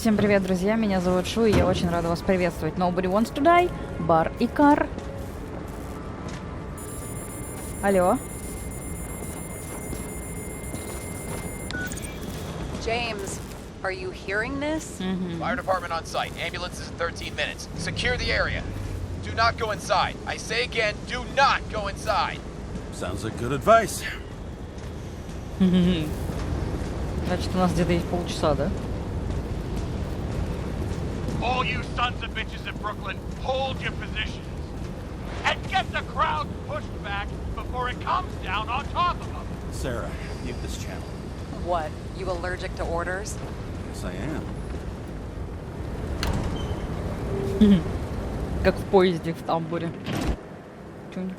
Всем привет, друзья, меня зовут Шу, и я очень рада вас приветствовать. Nobody wants to die, бар Икар. Алло. James, are you hearing this? Fire department on site. Ambulances in 13 minutes. Secure the area. Do not go inside. I say again, do not go inside. Sounds like good advice. Значит, у нас где-то есть полчаса, да? All you sons of bitches in Brooklyn, hold your positions. And get the crowd pushed back before it comes down on top of them. Sarah, mute this channel. What? You allergic to orders? Yes, I am. Как в поезде в тамбуре. Чуньк.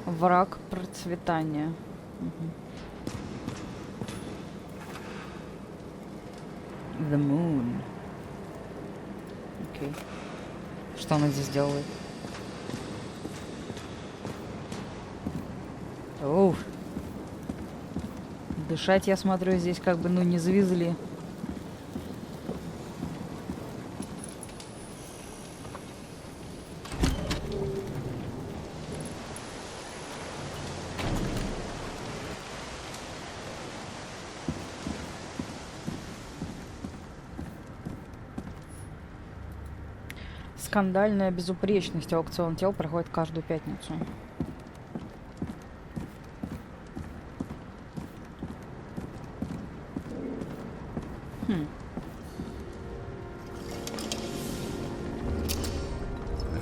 Враг процветания. The moon. Окей. Что она здесь делает? Оу. Дышать, я смотрю, здесь как бы, ну, не завезли. Скандальная безупречность. Аукцион тел проходит каждую пятницу.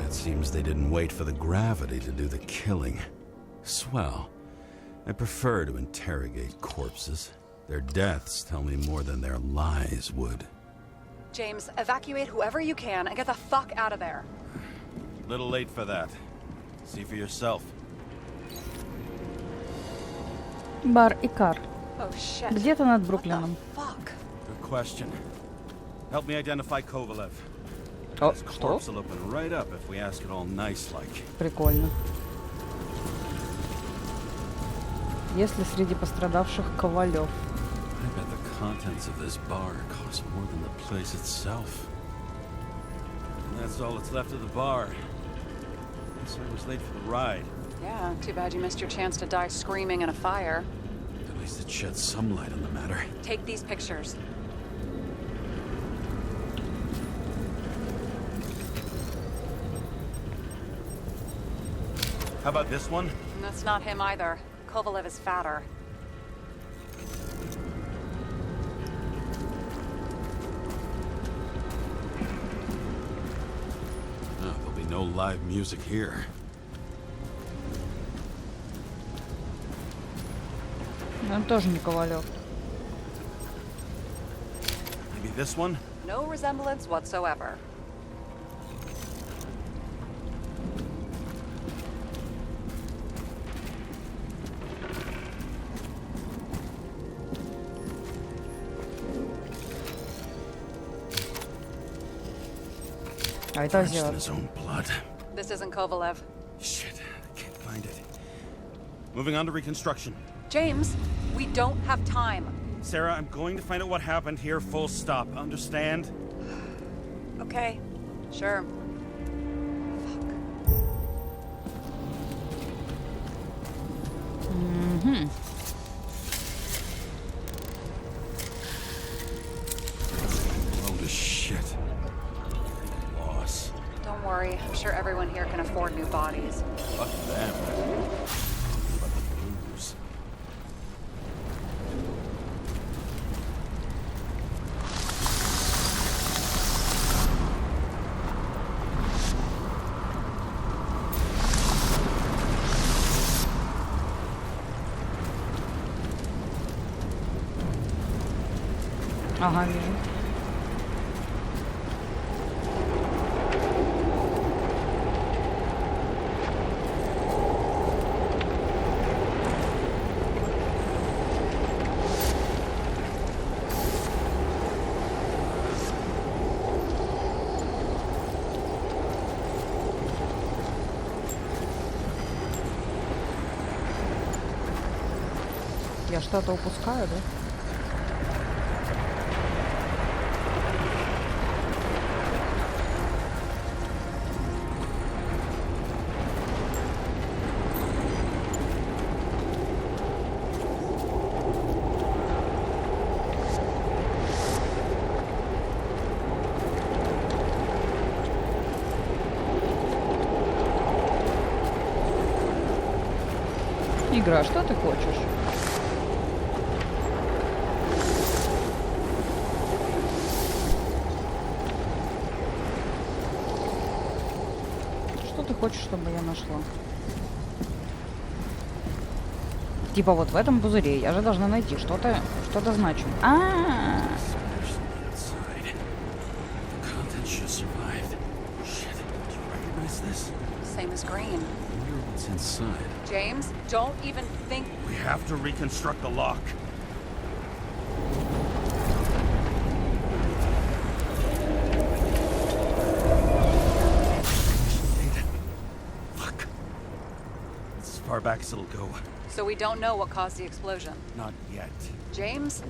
It seems they didn't wait for the gravity to do the killing. Swell. I prefer to interrogate corpses. Their deaths tell me more than their lies would. James, evacuate whoever you can and get the fuck out of there. Little late for that. See for yourself. Бар Икар. Oh shit. Где-то над What Бруклином. the fuck? Good question. Help me identify Kovalev. О, His что? corpse will open right up if we ask it all nice-like. Прикольно. Если среди пострадавших Ковалев. I bet the contents of this bar cost more than the place itself. And that's all that's left of the bar. Guess I was late for the ride. Yeah, too bad you missed your chance to die screaming in a fire. At least it sheds some light on the matter. Take these pictures. How about this one? And that's not him either. Kovalev is fatter. Oh, there'll be no live music here. Он тоже не Ковалев. Maybe this one? No resemblance whatsoever. А это Drenched in азиат. his own blood. This isn't Kovalev. Shit, I can't find it. Moving on to reconstruction. James, we don't have time. Sarah, I'm going to find out what happened here, full stop. Understand? Okay, sure. Load of shit. Loss. Don't worry, I'm sure everyone here can afford new bodies. Fuck them. About the blues. Ага, вижу. Я что-то упускаю, да? Игра, что ты хочешь? Что ты хочешь, чтобы я нашла? Типа вот в этом пузыре я же должна найти что-то значимое. Same as green. What's inside? James, don't even think. We have to reconstruct the lock. Fuck. It's as far back as it'll go. So we don't know what caused the explosion. Not yet. James,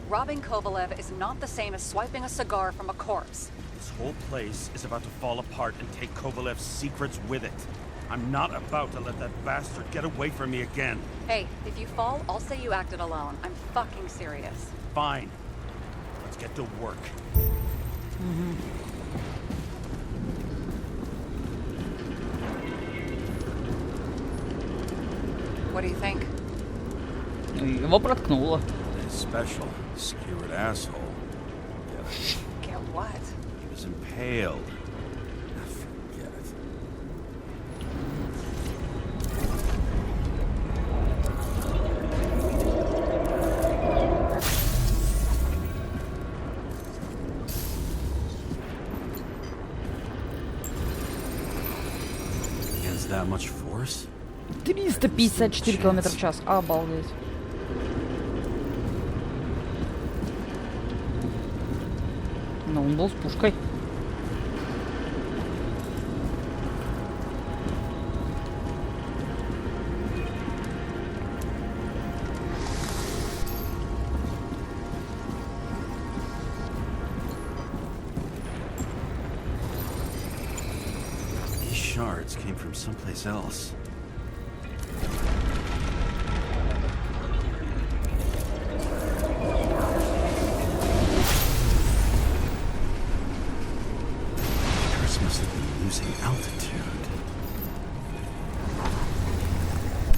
robbing Kovalev is not the same as swiping a cigar from a corpse. This whole place is about to fall apart and take Kovalev's secrets with it. I'm not about to let that bastard get away from me again. Hey, if you fall, I'll say you acted alone. I'm fucking serious. Fine. Let's get to work. What do you think? Его проткнуло. Special, skewered asshole. Get what? He was impaled. Forget it. Against that much force? 354 км в час. Обалдеть. Но он был с пушкой. These shards came from someplace else.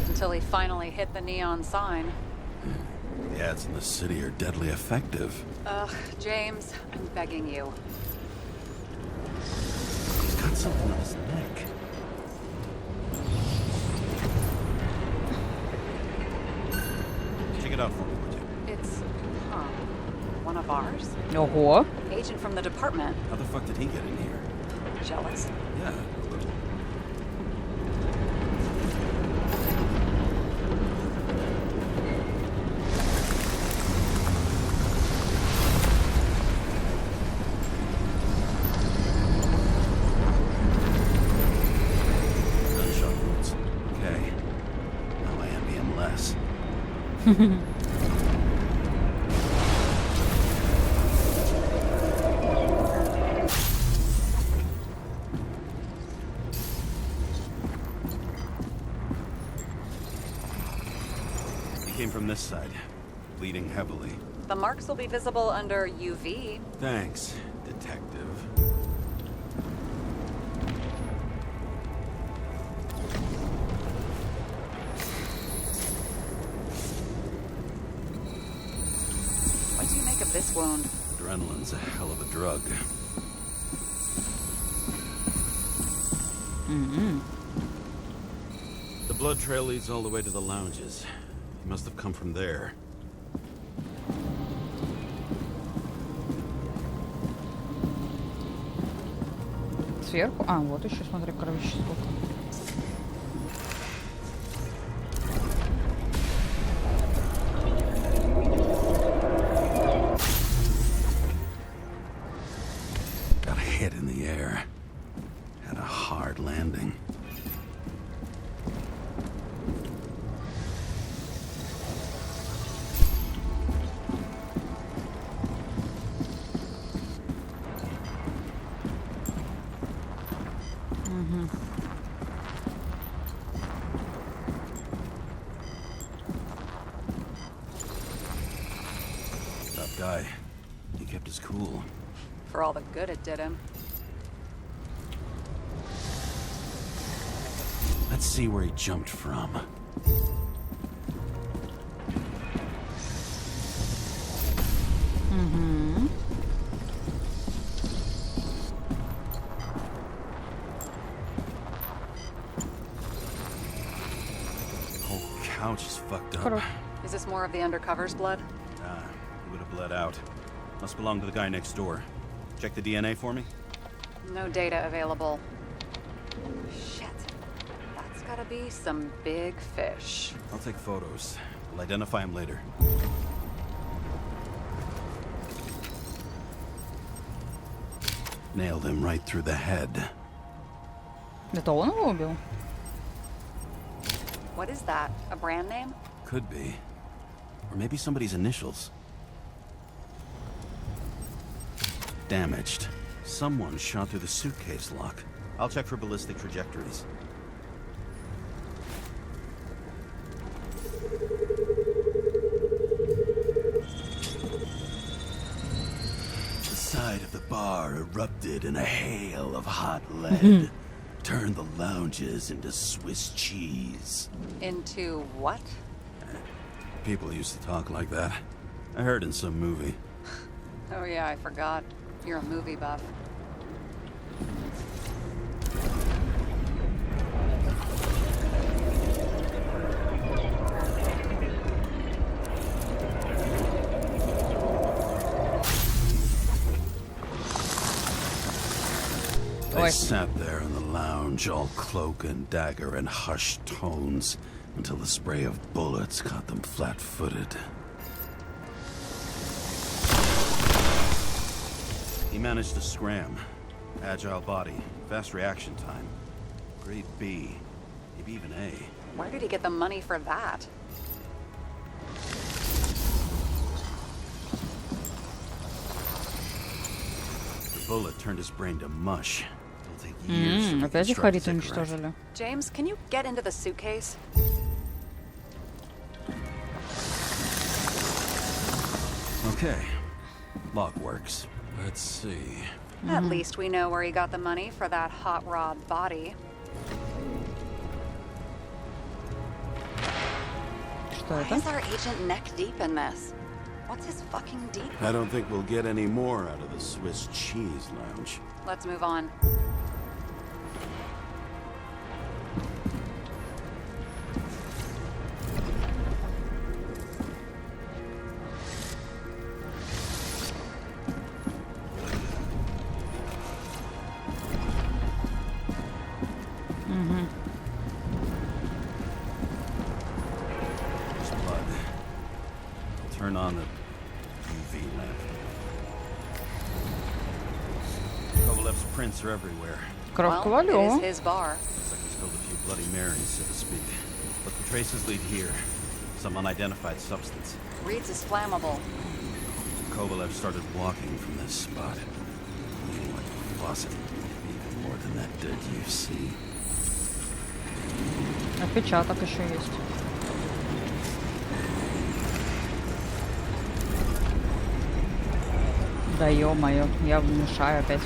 Until he finally hit the neon sign. The ads in the city are deadly effective. Ugh, James, I'm begging you. He's got something on his neck. Check it out for me, would you? It's, one of ours? Ого. Agent from the department. How the fuck did he get in here? Jealous? Yeah, a little. Gunshot wounds. Okay. Now I envy him less. Came from this side, bleeding heavily. The marks will be visible under UV. Thanks, detective. What do you make of this wound? Adrenaline's a hell of a drug. The blood trail leads all the way to the lounges. He must have come from there. Сверху? А, вот еще, смотри, кровище сколько. Got a hit in the air. Had a hard landing. Tough guy. He kept his cool. For all the good it did him. Let's see where he jumped from. Whole couch is fucked up. Хорош. Is this more of the undercover's blood? Ah, he would have bled out. Must belong to the guy next door. Check the DNA for me. No data available. Shit. That's gotta be some big fish. I'll take photos. We'll identify him later. Nailed him right through the head. Это он его убил? What is that? A brand name? Could be. Or maybe somebody's initials. Damaged. Someone shot through the suitcase lock. I'll check for ballistic trajectories. The side of the bar erupted in a hail of hot lead. Turned the lounges into Swiss cheese. Into what? People used to talk like that. I heard in some movie. Oh yeah, I forgot. You're a movie buff. They sat there in the lounge, all cloak and dagger and hushed tones, until the spray of bullets caught them flat-footed. He managed to scram. Agile body, fast reaction time. Grade B, maybe even A. Where did he get the money for that? The bullet turned his brain to mush. It'll take years to Опять их reconstruct Харит Икар. уничтожили. James, can you get into the suitcase? Okay. Lock works. Let's see. At least we know where he got the money for that hot rod body. Что Why это? is our agent neck deep in this? What's his fucking deep? I don't think we'll get any more out of the Swiss cheese lounge. Let's move on. There's blood. Turn on the UV lamp. Kovalev's prints are everywhere. Кровь Well, it Ковалева. is his bar. Looks like he spilled a few Bloody Marys, so to speak. But the traces lead here. Some unidentified substance. Reed's is flammable. Kovalev started walking from this spot. Bleeding like a faucet. Even more than that dead UFC. Отпечаток еще есть. Да ё-моё, я мешаю опять.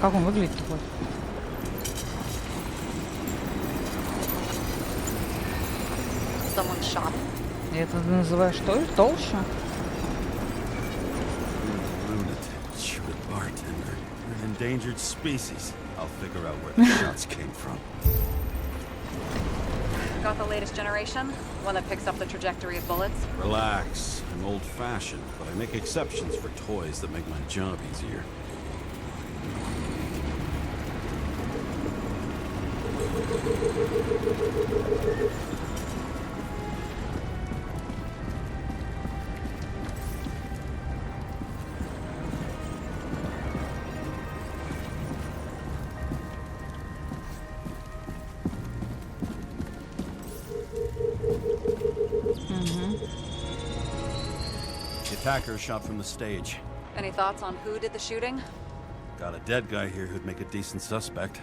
Как он выглядит такой? Someone shot him? И это ты называешь что? Толще? Lunatic, shoot a bartender. You're an endangered species. I'll figure out where the shots came from. Got the latest generation? One that picks up the trajectory of bullets? Relax. I'm old-fashioned, but I make exceptions for toys that make my job easier. The attacker shot from the stage. Any thoughts on who did the shooting? Got a dead guy here who'd make a decent suspect.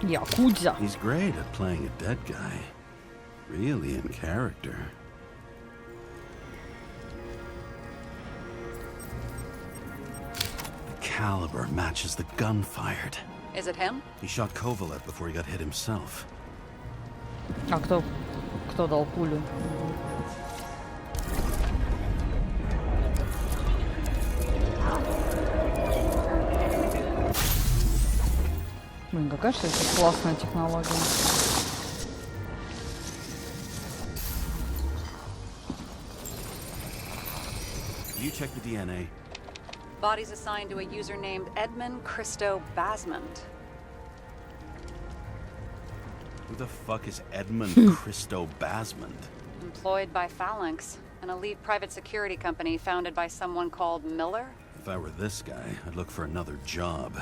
Якудза. He's great at playing a dead guy. Really in character. caliber matches the gun fired. Is it him? He shot Kovalev before he got hit himself. А кто дал пулю? Блин, какая же это классная технология. You check the DNA. Body's assigned to a user named Edmund Christo Basmond. Who the fuck is Edmund Christo Basmond? Employed by Phalanx, an elite private security company founded by someone called Miller. If I were this guy, I'd look for another job.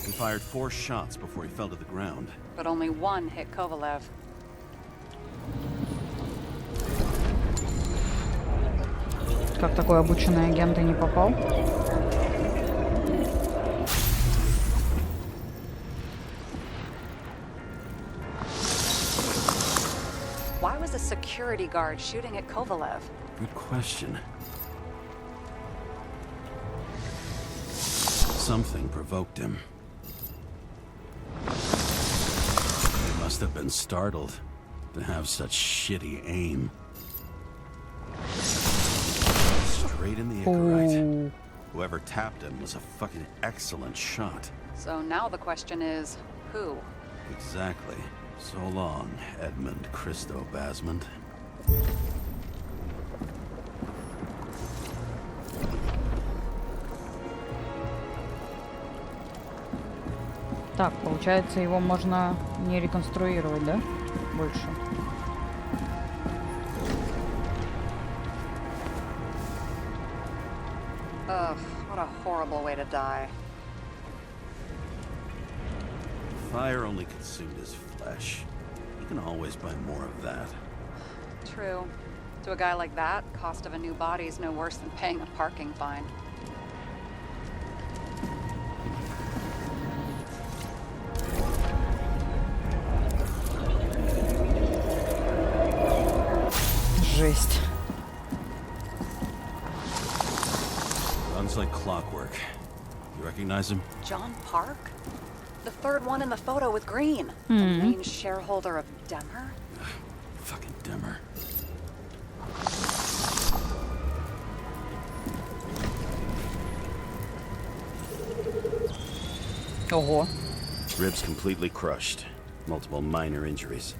He fired 4 shots before he fell to the ground. But only one hit Kovalev. Как такой обученный агент и не попал? Why was a security guard shooting at Kovalev? Good question. Something provoked him. He must have been startled to have such shitty aim. Straight in the Icarite. Whoever tapped him was a fucking excellent shot. So now the question is, who? Exactly. So long, Edmund Christo Basmond. Так, получается, его можно не реконструировать, да? Больше. Ugh, what a horrible way to die. Fire only consumed his flesh. You can always buy more of that. True. To a guy like that, cost of a new body is no worse than paying a parking fine. Жесть. Runs like clockwork. You recognize him? John Park? The third one in the photo with Green. The main shareholder of Demmer? Fucking Demmer. Ого. Ribs completely crushed. Multiple minor injuries.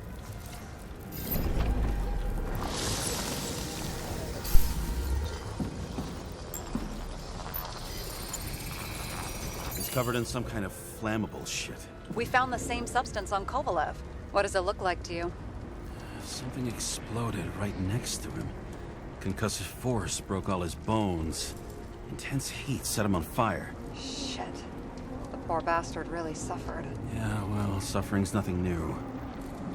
He's covered in some kind of flammable shit. We found the same substance on Kovalev. What does it look like to you? Something exploded right next to him. Concussive force broke all his bones. Intense heat set him on fire. Shit. The poor bastard really suffered. Yeah, well, suffering's nothing new.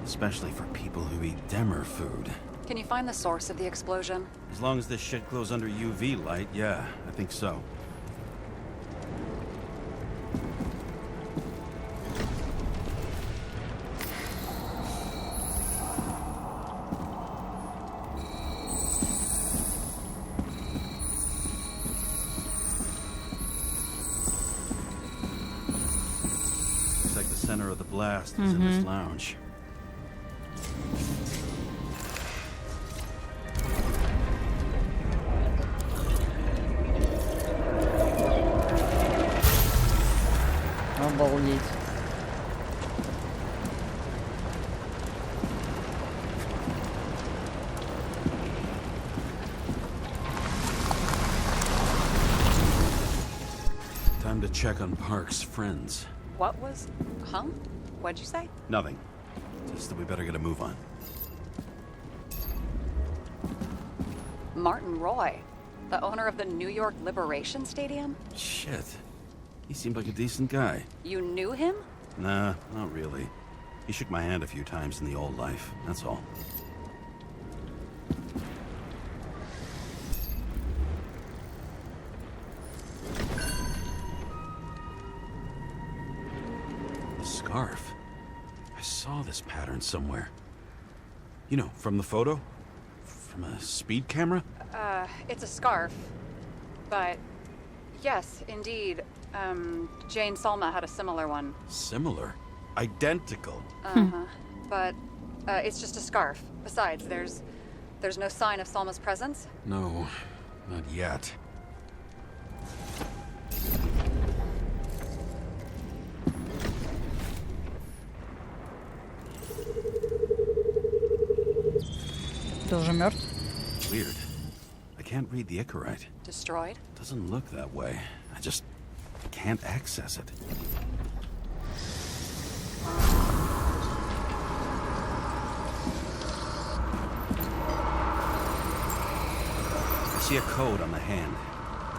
Especially for people who eat Demmer food. Can you find the source of the explosion? As long as this shit glows under UV light, yeah, I think so. Looks like the center of the blast is in this lounge. Обалдеть. Time to check on Park's friends. What was... Huh? What'd you say? Nothing. Just that we better get a move on. Martin Roy, the owner of the New York Liberation Stadium? Shit. He seemed like a decent guy. You knew him? Nah, not really. He shook my hand a few times in the old life, that's all. The scarf. I saw this pattern somewhere. You know, from the photo? From a speed camera? It's a scarf. But yes, indeed. Jane Salma had a similar one. Similar? Identical? But it's just a scarf. Besides, there's no sign of Salma's presence. No, not yet. Ты уже мертв? Weird. I can't read the Icarite. Destroyed? Doesn't look that way. I just can't access it. I see a code on the hand.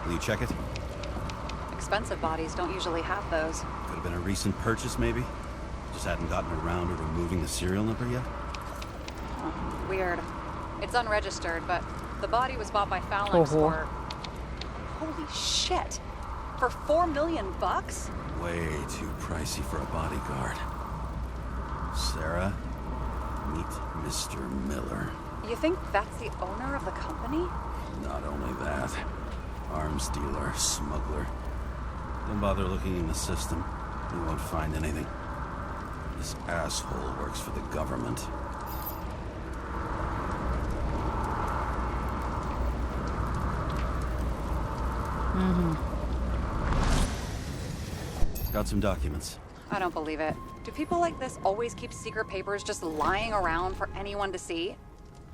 Will you check it? Expensive bodies don't usually have those. Could have been a recent purchase, maybe? Just hadn't gotten around to removing the serial number yet? Weird. It's unregistered, but the body was bought by Phalanx for... Holy shit! For $4 million bucks? Way too pricey for a bodyguard. Sarah, meet Mr. Miller. You think that's the owner of the company? Not only that, arms dealer, smuggler. Don't bother looking in the system. You won't find anything. This asshole works for the government. Got some documents. I don't believe it. Do people like this always keep secret papers just lying around for anyone to see?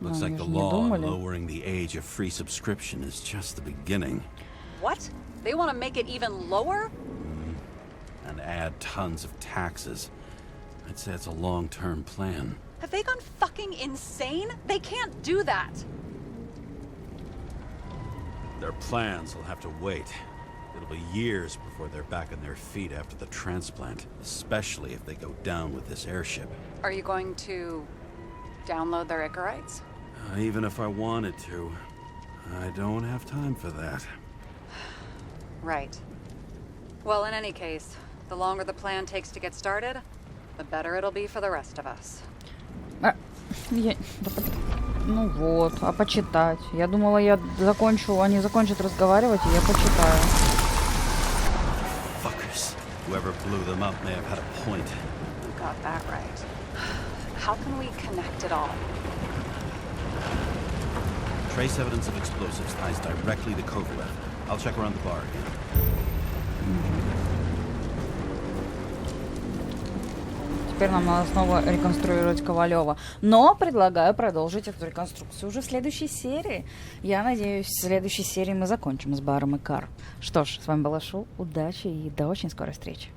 Looks like the law on lowering the age of free subscription is just the beginning. What? They want to make it even lower? And add tons of taxes. I'd say it's a long-term plan. Have they gone fucking insane? They can't do that! Their plans will have to wait. It'll be years before they're back on their feet after the transplant, especially if they go down with this airship. Are you going to download their Icarites? Even if I wanted to, I don't have time for that. Right. Well, in any case, the longer the plan takes to get started, the better it'll be for the rest of us. Ну вот, а почитать? Я думала, я закончу, они закончат разговаривать, и я почитаю. Fuckers. Whoever blew them up may have had a point. You got that right. How can we connect it all? Trace evidence of explosives ties directly to Kovalev. I'll check around the bar again. Теперь нам надо снова реконструировать Ковалева. Но предлагаю продолжить эту реконструкцию уже в следующей серии. Я надеюсь, в следующей серии мы закончим с баром Икар. Что ж, с вами была Шу. Удачи и до очень скорой встречи.